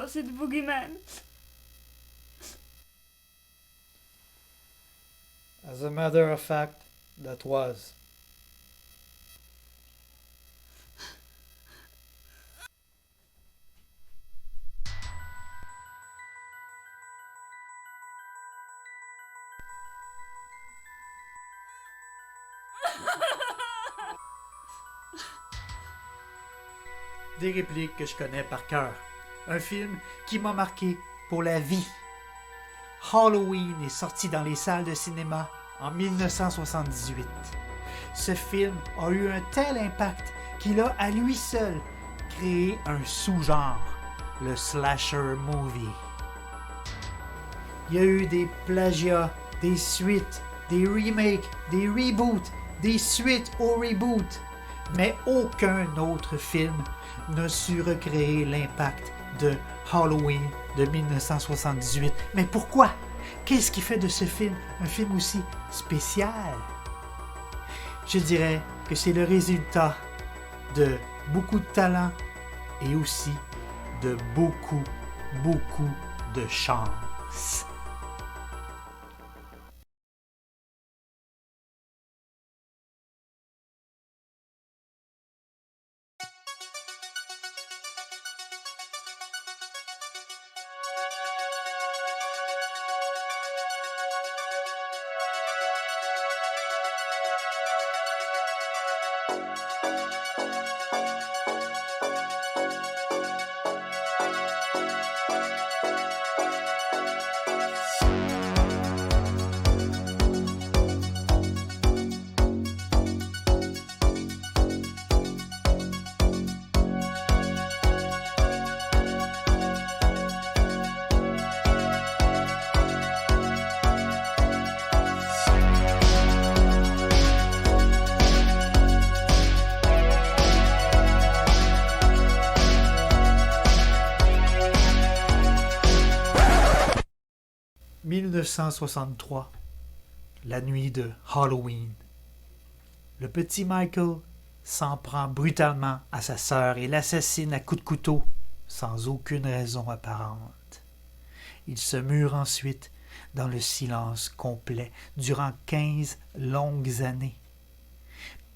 was it boogeyman? As a matter of fact, that was. Des répliques que je connais par cœur. Un film qui m'a marqué pour la vie. Halloween est sorti dans les salles de cinéma en 1978. Ce film a eu un tel impact qu'il a à lui seul créé un sous-genre, le slasher movie. Il y a eu des plagiats, des suites, des remakes, des reboots, des suites au reboot, mais aucun autre film n'a su recréer l'impact de Halloween de 1978. Mais pourquoi? Qu'est-ce qui fait de ce film un film aussi spécial? Je dirais que c'est le résultat de beaucoup de talent et aussi de beaucoup de chance. « 1963, la nuit de Halloween. Le petit Michael s'en prend brutalement à sa sœur et l'assassine à coups de couteau sans aucune raison apparente. Il se mure ensuite dans le silence complet durant 15 longues années,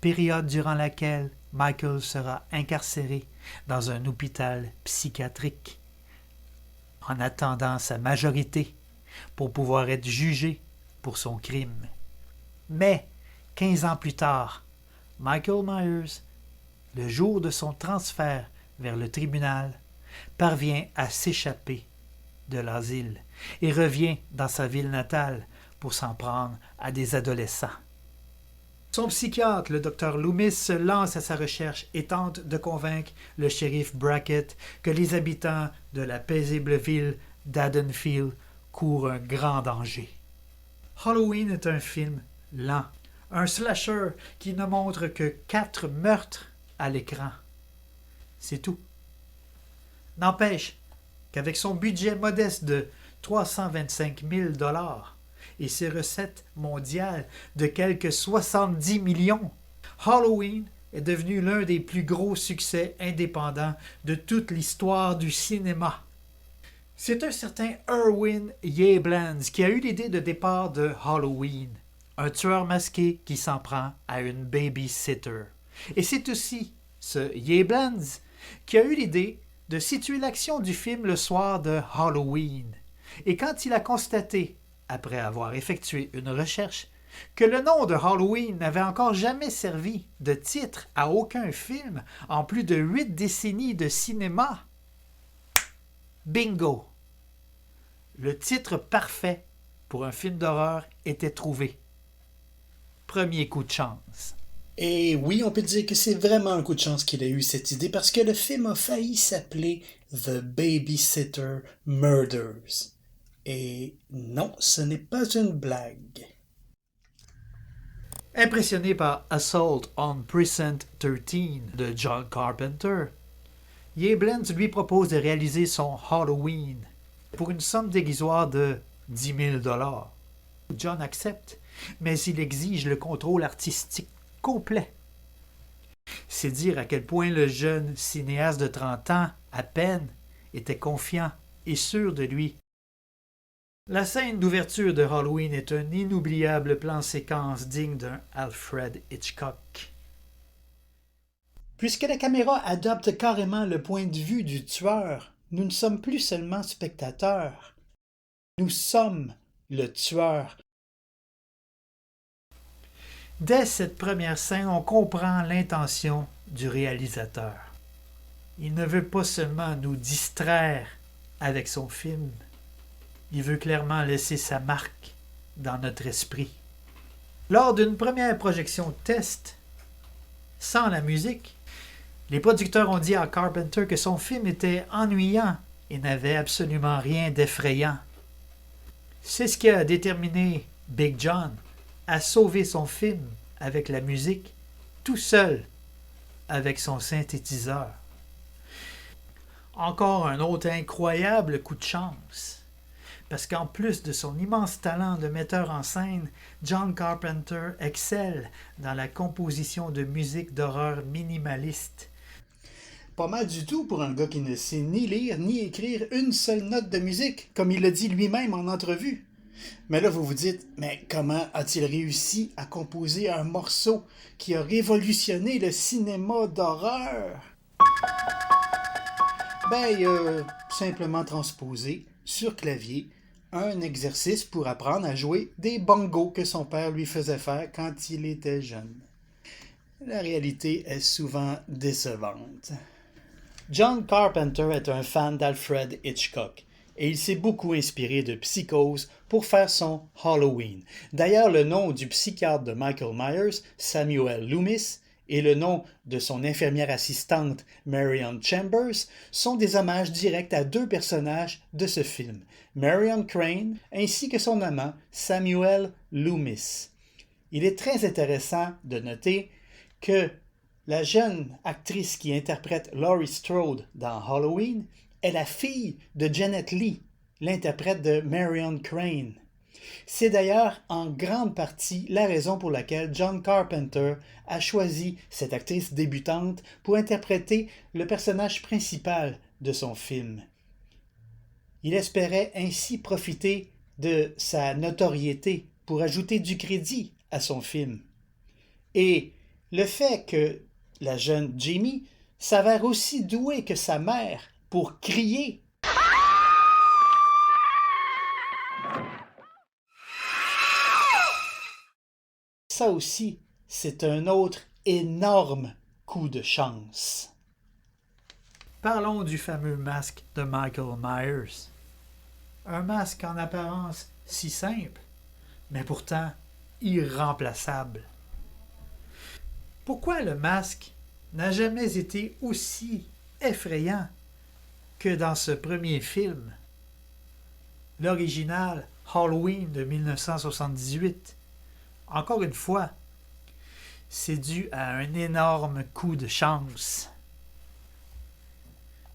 période durant laquelle Michael sera incarcéré dans un hôpital psychiatrique en attendant sa majorité pour pouvoir être jugé pour son crime. Mais, 15 ans plus tard, Michael Myers, le jour de son transfert vers le tribunal, parvient à s'échapper de l'asile et revient dans sa ville natale pour s'en prendre à des adolescents. Son psychiatre, le docteur Loomis, se lance à sa recherche et tente de convaincre le shérif Brackett que les habitants de la paisible ville d'Haddonfield court un grand danger. Halloween est un film lent, un slasher qui ne montre que 4 meurtres à l'écran. C'est tout. N'empêche qu'avec son budget modeste de 325 000 $ et ses recettes mondiales de quelques 70 millions, Halloween est devenu l'un des plus gros succès indépendants de toute l'histoire du cinéma. C'est un certain Irwin Yablans qui a eu l'idée de départ de Halloween, un tueur masqué qui s'en prend à une babysitter. Et c'est aussi ce Yablans qui a eu l'idée de situer l'action du film le soir de Halloween. Et quand il a constaté, après avoir effectué une recherche, que le nom de Halloween n'avait encore jamais servi de titre à aucun film en plus de 8 décennies de cinéma, bingo! Le titre parfait pour un film d'horreur était trouvé. Premier coup de chance. Et oui, on peut dire que c'est vraiment un coup de chance qu'il a eu cette idée parce que le film a failli s'appeler The Babysitter Murders. Et non, ce n'est pas une blague. Impressionné par Assault on Precinct 13 de John Carpenter, Yablans lui propose de réaliser son Halloween pour une somme dérisoire de 10 000 $. John accepte, mais il exige le contrôle artistique complet. C'est dire à quel point le jeune cinéaste de 30 ans, à peine, était confiant et sûr de lui. La scène d'ouverture de Halloween est un inoubliable plan séquence digne d'un Alfred Hitchcock. Puisque la caméra adopte carrément le point de vue du tueur, nous ne sommes plus seulement spectateurs. Nous sommes le tueur. Dès cette première scène, on comprend l'intention du réalisateur. Il ne veut pas seulement nous distraire avec son film, il veut clairement laisser sa marque dans notre esprit. Lors d'une première projection test, sans la musique, les producteurs ont dit à Carpenter que son film était ennuyant et n'avait absolument rien d'effrayant. C'est ce qui a déterminé Big John à sauver son film avec la musique, tout seul, avec son synthétiseur. Encore un autre incroyable coup de chance, parce qu'en plus de son immense talent de metteur en scène, John Carpenter excelle dans la composition de musique d'horreur minimaliste. Pas mal du tout pour un gars qui ne sait ni lire ni écrire une seule note de musique, comme il l'a dit lui-même en entrevue. Mais là, vous vous dites, mais comment a-t-il réussi à composer un morceau qui a révolutionné le cinéma d'horreur? Il a simplement transposé sur clavier un exercice pour apprendre à jouer des bongos que son père lui faisait faire quand il était jeune. La réalité est souvent décevante. John Carpenter est un fan d'Alfred Hitchcock et il s'est beaucoup inspiré de Psychose pour faire son Halloween. D'ailleurs, le nom du psychiatre de Michael Myers, Samuel Loomis, et le nom de son infirmière assistante, Marion Chambers, sont des hommages directs à deux personnages de ce film, Marion Crane ainsi que son amant, Samuel Loomis. Il est très intéressant de noter que la jeune actrice qui interprète Laurie Strode dans Halloween est la fille de Janet Leigh, l'interprète de Marion Crane. C'est d'ailleurs en grande partie la raison pour laquelle John Carpenter a choisi cette actrice débutante pour interpréter le personnage principal de son film. Il espérait ainsi profiter de sa notoriété pour ajouter du crédit à son film. Et le fait que la jeune Jamie s'avère aussi douée que sa mère pour crier. Ça aussi, c'est un autre énorme coup de chance. Parlons du fameux masque de Michael Myers. Un masque en apparence si simple, mais pourtant irremplaçable. Pourquoi le masque n'a jamais été aussi effrayant que dans ce premier film? L'original Halloween de 1978. Encore une fois, c'est dû à un énorme coup de chance.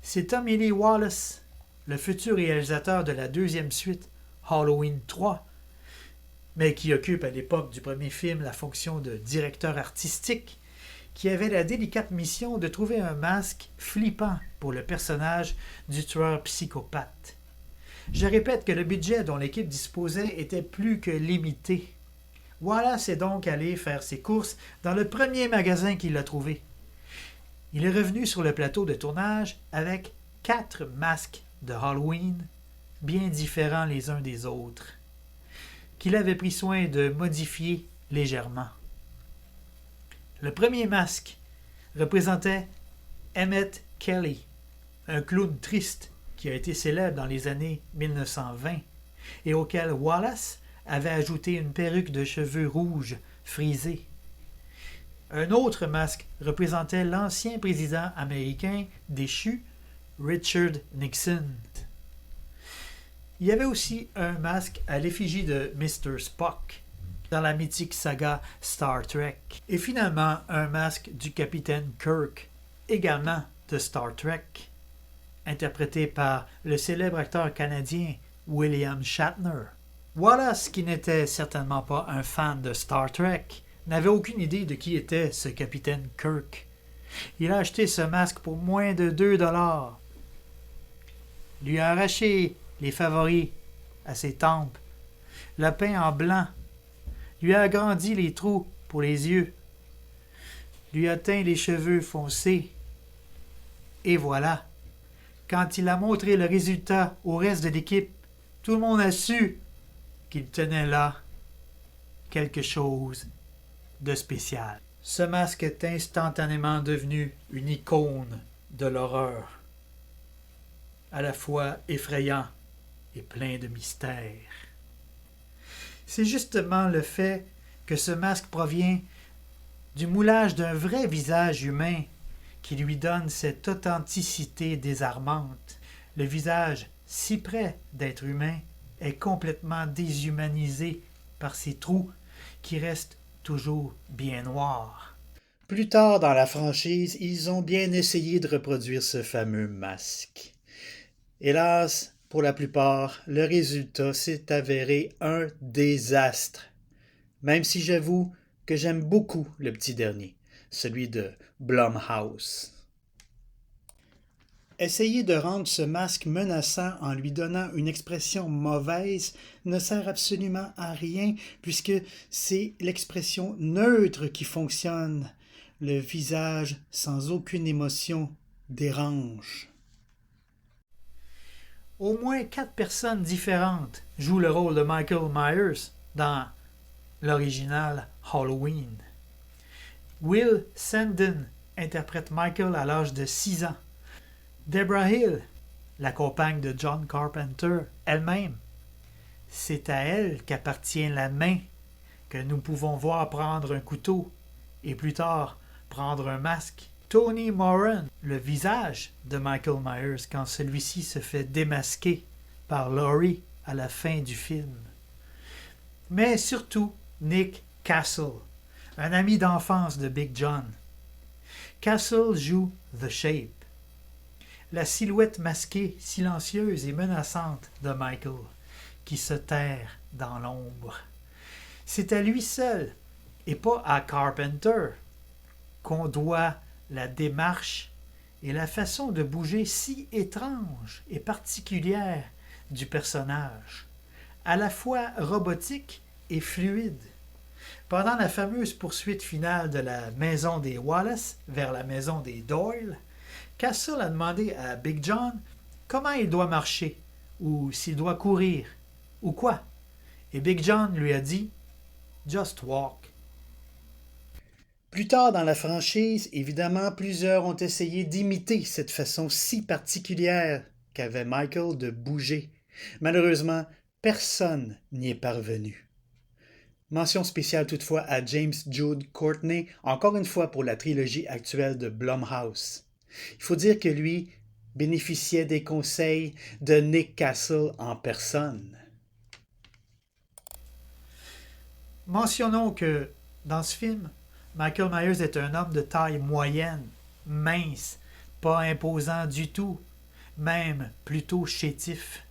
C'est Tommy Lee Wallace, le futur réalisateur de la deuxième suite, Halloween 3, mais qui occupe à l'époque du premier film la fonction de directeur artistique, qui avait la délicate mission de trouver un masque flippant pour le personnage du tueur psychopathe. Je répète que le budget dont l'équipe disposait était plus que limité. Wallace est donc allé faire ses courses dans le premier magasin qu'il a trouvé. Il est revenu sur le plateau de tournage avec 4 masques de Halloween, bien différents les uns des autres, qu'il avait pris soin de modifier légèrement. Le premier masque représentait Emmett Kelly, un clown triste qui a été célèbre dans les années 1920 et auquel Wallace avait ajouté une perruque de cheveux rouges frisés. Un autre masque représentait l'ancien président américain déchu, Richard Nixon. Il y avait aussi un masque à l'effigie de Mr. Spock dans la mythique saga Star Trek. Et finalement, un masque du capitaine Kirk, également de Star Trek, interprété par le célèbre acteur canadien William Shatner. Wallace, qui n'était certainement pas un fan de Star Trek, n'avait aucune idée de qui était ce capitaine Kirk. Il a acheté ce masque pour moins de $2. lui a arraché les favoris à ses tempes, l'a peint en blanc, lui a agrandi les trous pour les yeux, lui a teint les cheveux foncés. Et voilà, quand il a montré le résultat au reste de l'équipe, tout le monde a su qu'il tenait là quelque chose de spécial. Ce masque est instantanément devenu une icône de l'horreur, à la fois effrayant et plein de mystère. C'est justement le fait que ce masque provient du moulage d'un vrai visage humain qui lui donne cette authenticité désarmante. Le visage, si près d'être humain, est complètement déshumanisé par ces trous qui restent toujours bien noirs. Plus tard dans la franchise, ils ont bien essayé de reproduire ce fameux masque. Hélas, pour la plupart, le résultat s'est avéré un désastre. Même si j'avoue que j'aime beaucoup le petit dernier, celui de Blumhouse. Essayer de rendre ce masque menaçant en lui donnant une expression mauvaise ne sert absolument à rien puisque c'est l'expression neutre qui fonctionne. Le visage sans aucune émotion dérange. Au moins 4 personnes différentes jouent le rôle de Michael Myers dans l'original Halloween. Will Sandon interprète Michael à l'âge de 6 ans. Deborah Hill, la compagne de John Carpenter elle-même, c'est à elle qu'appartient la main que nous pouvons voir prendre un couteau et plus tard prendre un masque. Tony Moran, le visage de Michael Myers quand celui-ci se fait démasquer par Laurie à la fin du film. Mais surtout Nick Castle, un ami d'enfance de Big John. Castle joue The Shape, la silhouette masquée, silencieuse et menaçante de Michael, qui se terre dans l'ombre. C'est à lui seul, et pas à Carpenter, qu'on doit la démarche et la façon de bouger si étrange et particulière du personnage, à la fois robotique et fluide. Pendant la fameuse poursuite finale de la maison des Wallace vers la maison des Doyle, Castle a demandé à Big John comment il doit marcher, ou s'il doit courir, ou quoi. Et Big John lui a dit « Just walk ». Plus tard dans la franchise, évidemment, plusieurs ont essayé d'imiter cette façon si particulière qu'avait Michael de bouger. Malheureusement, personne n'y est parvenu. Mention spéciale toutefois à James Jude Courtney, encore une fois pour la trilogie actuelle de Blumhouse. Il faut dire que lui bénéficiait des conseils de Nick Castle en personne. Mentionnons que, dans ce film, Michael Myers est un homme de taille moyenne, mince, pas imposant du tout, même plutôt chétif.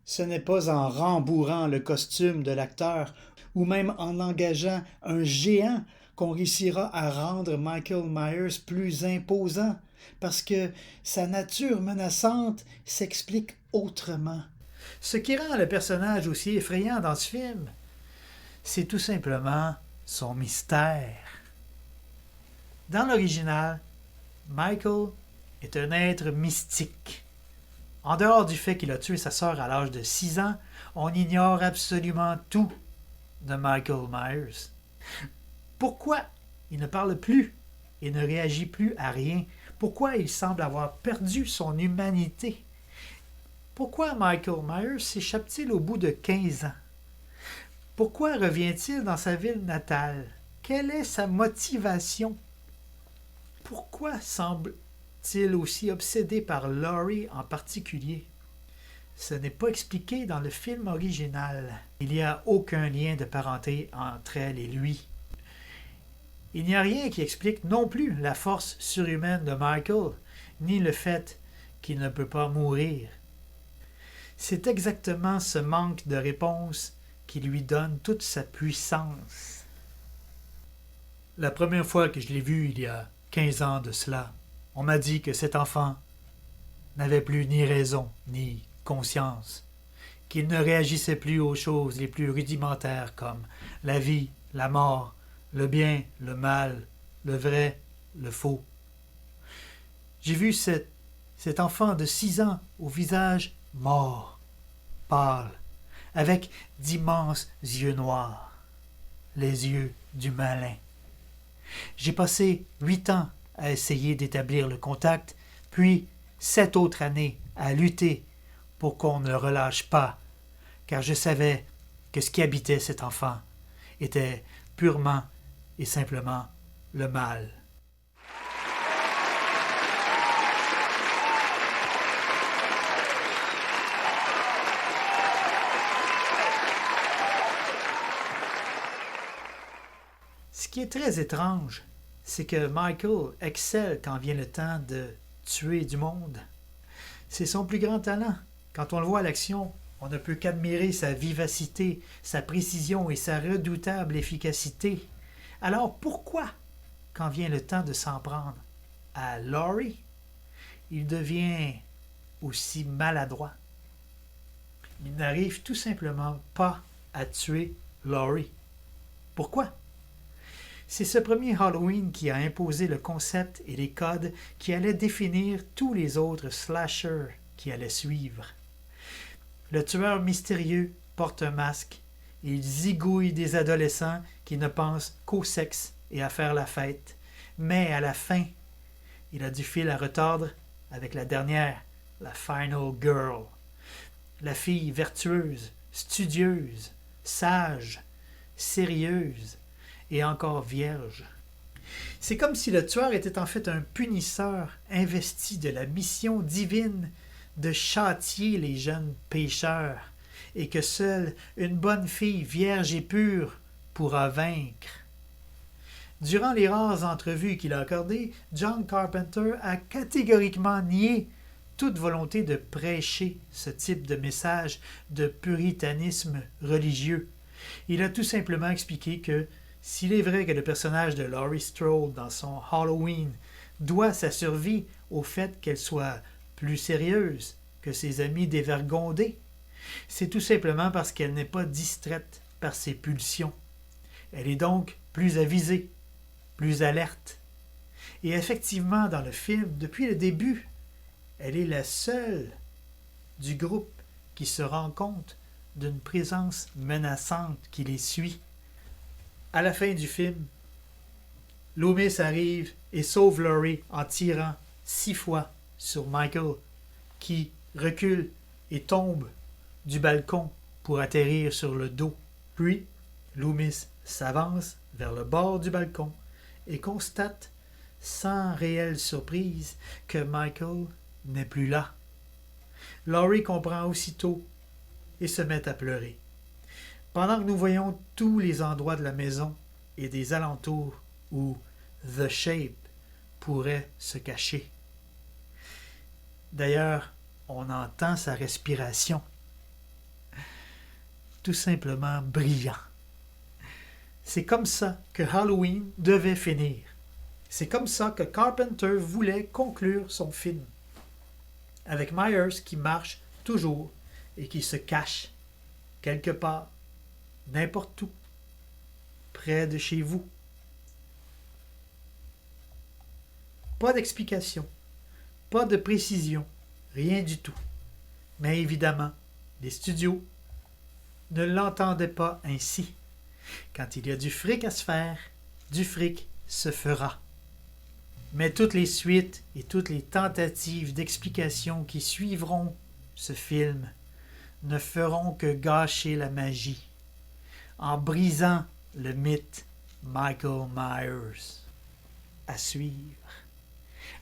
Ce n'est pas en rembourrant le costume de l'acteur ou même en engageant un géant qu'on réussira à rendre Michael Myers plus imposant, parce que sa nature menaçante s'explique autrement. Ce qui rend le personnage aussi effrayant dans ce film, c'est tout simplement son mystère. Dans l'original, Michael est un être mystique. En dehors du fait qu'il a tué sa sœur à l'âge de 6 ans, on ignore absolument tout de Michael Myers. Pourquoi il ne parle plus et ne réagit plus à rien? Pourquoi il semble avoir perdu son humanité? Pourquoi Michael Myers s'échappe-t-il au bout de 15 ans? Pourquoi revient-il dans sa ville natale? Quelle est sa motivation? Pourquoi semble-t-il aussi obsédé par Laurie en particulier? Ce n'est pas expliqué dans le film original. Il n'y a aucun lien de parenté entre elle et lui. Il n'y a rien qui explique non plus la force surhumaine de Michael, ni le fait qu'il ne peut pas mourir. C'est exactement ce manque de réponse qui lui donne toute sa puissance. La première fois que je l'ai vu il y a 15 ans de cela, on m'a dit que cet enfant n'avait plus ni raison ni conscience, qu'il ne réagissait plus aux choses les plus rudimentaires comme la vie, la mort, le bien, le mal, le vrai, le faux. J'ai vu cet enfant de 6 ans au visage mort, pâle, avec d'immenses yeux noirs, les yeux du malin. J'ai passé 8 ans à essayer d'établir le contact, puis 7 autres années à lutter pour qu'on ne relâche pas, car je savais que ce qui habitait cet enfant était purement et simplement le mal. Ce qui est très étrange, c'est que Michael excelle quand vient le temps de tuer du monde. C'est son plus grand talent. Quand on le voit à l'action, on ne peut qu'admirer sa vivacité, sa précision et sa redoutable efficacité. Alors pourquoi, quand vient le temps de s'en prendre à Laurie, il devient aussi maladroit? Il n'arrive tout simplement pas à tuer Laurie. Pourquoi? C'est ce premier Halloween qui a imposé le concept et les codes qui allaient définir tous les autres slashers qui allaient suivre. Le tueur mystérieux porte un masque et il zigouille des adolescents qui ne pensent qu'au sexe et à faire la fête. Mais à la fin, il a du fil à retordre avec la dernière, la Final Girl. La fille vertueuse, studieuse, sage, sérieuse et encore vierge. C'est comme si le tueur était en fait un punisseur investi de la mission divine de châtier les jeunes pécheurs, et que seule une bonne fille vierge et pure pourra vaincre. Durant les rares entrevues qu'il a accordées, John Carpenter a catégoriquement nié toute volonté de prêcher ce type de message de puritanisme religieux. Il a tout simplement expliqué que s'il est vrai que le personnage de Laurie Strode dans son Halloween doit sa survie au fait qu'elle soit plus sérieuse que ses amis dévergondés, c'est tout simplement parce qu'elle n'est pas distraite par ses pulsions. Elle est donc plus avisée, plus alerte. Et effectivement, dans le film, depuis le début, elle est la seule du groupe qui se rend compte d'une présence menaçante qui les suit. À la fin du film, Loomis arrive et sauve Laurie en tirant 6 fois sur Michael, qui recule et tombe du balcon pour atterrir sur le dos. Puis, Loomis s'avance vers le bord du balcon et constate, sans réelle surprise, que Michael n'est plus là. Laurie comprend aussitôt et se met à pleurer. Pendant que nous voyons tous les endroits de la maison et des alentours où The Shape pourrait se cacher. D'ailleurs, on entend sa respiration. Tout simplement brillant. C'est comme ça que Halloween devait finir. C'est comme ça que Carpenter voulait conclure son film. Avec Myers qui marche toujours et qui se cache quelque part, n'importe où, près de chez vous. Pas d'explication, pas de précision, rien du tout. Mais évidemment, les studios ne l'entendaient pas ainsi. Quand il y a du fric à se faire, du fric se fera. Mais toutes les suites et toutes les tentatives d'explication qui suivront ce film ne feront que gâcher la magie, en brisant le mythe Michael Myers. À suivre.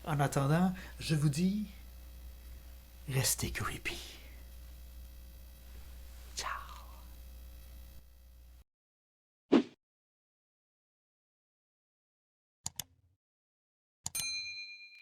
En attendant, je vous dis, restez creepy.